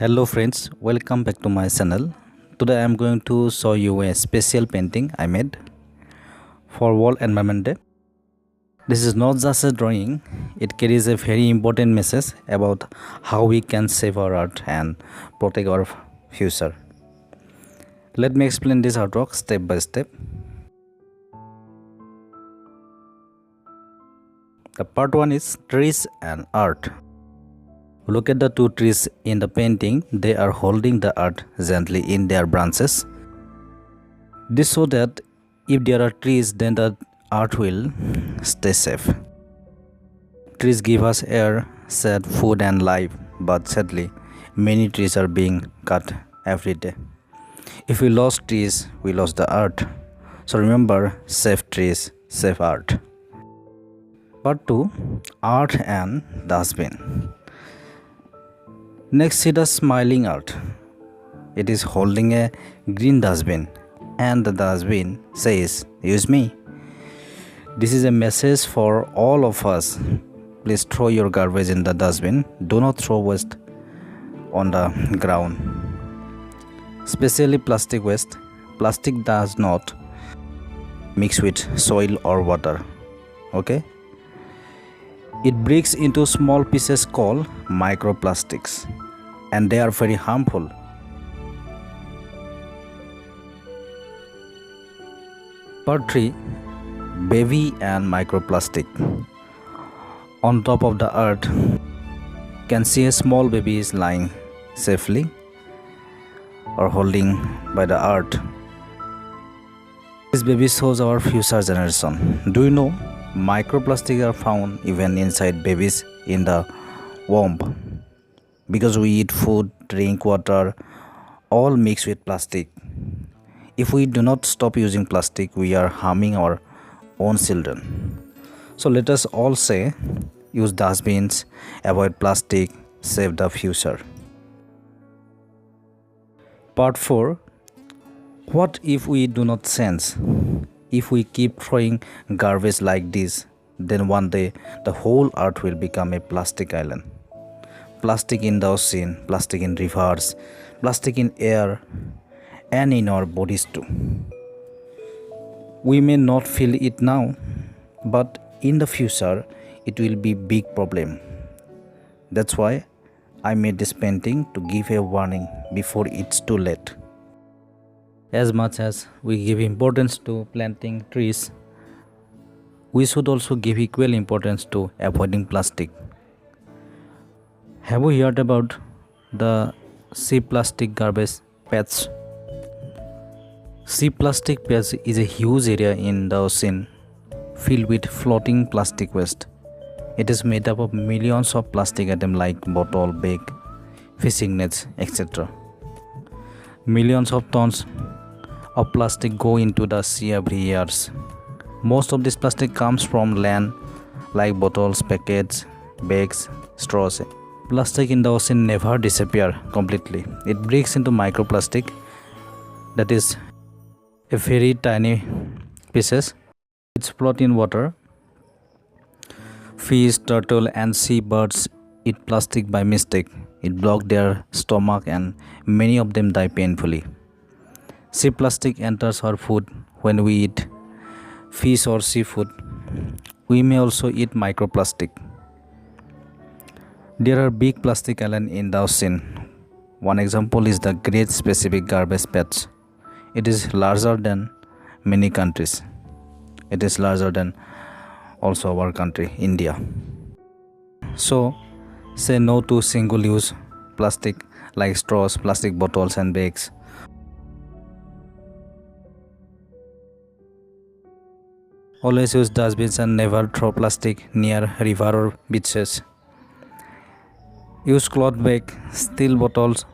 Hello friends, welcome back to my channel. Today I am going to show you a special painting I made for World Environment Day. This is not just a drawing, it carries a very important message about how we can save our earth and protect our future. Let me explain this artwork step by step. The part 1 is trees and earth. Look at the two trees in the painting. They are holding the earth gently in their branches. This shows that if there are trees, then the earth will stay safe. Trees give us air, shade, food and life, but sadly, many trees are being cut every day. If we lost trees, we lost the earth. So remember, save trees, save earth. Part 2, Earth and Dustbin. Next, see the smiling earth. It is holding a green dustbin, and the dustbin says, "Use me." This is a message for all of us. Please throw your garbage in the dustbin. Do not throw waste on the ground. Especially plastic waste. Plastic does not mix with soil or water. Okay? It breaks into small pieces called microplastics, and they are very harmful. Part 3, Baby and Microplastic. On top of the earth, you can see a small baby is lying safely or holding by the earth. This baby shows our future generation. Do you know microplastics are found even inside babies in the womb? Because we eat food, drink water, all mixed with plastic. If we do not stop using plastic, we are harming our own children. So let us all say, use dustbins, avoid plastic, save the future. Part 4, what if we do not change? If we keep throwing garbage like this, then one day the whole earth will become a plastic island. Plastic in the ocean, plastic in rivers, plastic in air, and in our bodies too. We may not feel it now, but in the future it will be a big problem. That's why I made this painting, to give a warning before it's too late. As much as we give importance to planting trees, we should also give equal importance to avoiding plastic. Have you heard about the sea plastic garbage patch? Sea plastic patch is a huge area in the ocean filled with floating plastic waste. It is made up of millions of plastic items like bottle, bag, fishing nets, etc. Millions of tons of plastic go into the sea every year. Most of this plastic comes from land, like bottles, packets, bags, straws. Plastic in the ocean never disappears completely. It breaks into microplastic, that is a very tiny pieces. It's float in water. Fish, turtle and seabirds eat plastic by mistake. It blocks their stomach and many of them die painfully. Sea plastic enters our food when we eat fish or seafood. We may also eat microplastic. There are big plastic islands in the ocean. One example is the Great Pacific Garbage Patch. It is larger than many countries. It is larger than also our country, India. So, say no to single-use plastic like straws, plastic bottles and bags. Always use dustbins and never throw plastic near river or beaches. Use cloth bag, steel bottles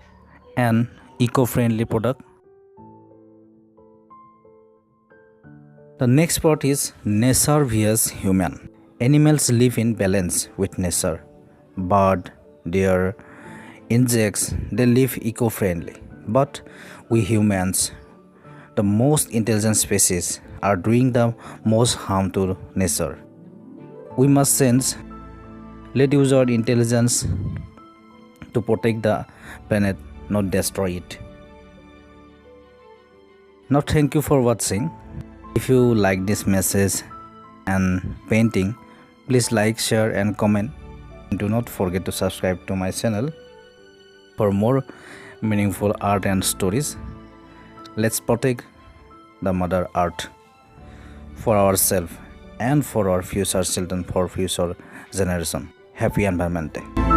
and eco-friendly product. The next part is nature vs human. Animals live in balance with nature. Bird, deer, insects, they live eco-friendly. But we humans, the most intelligent species, are doing the most harm to nature. We must sense, let use our intelligence to protect the planet, not destroy it. Now thank you for watching. If you like this message and painting, please like, share and comment. Do not forget to subscribe to my channel for more meaningful art and stories. Let's protect the Mother Earth for ourselves and for our future children, for future generation. Happy Environment Day.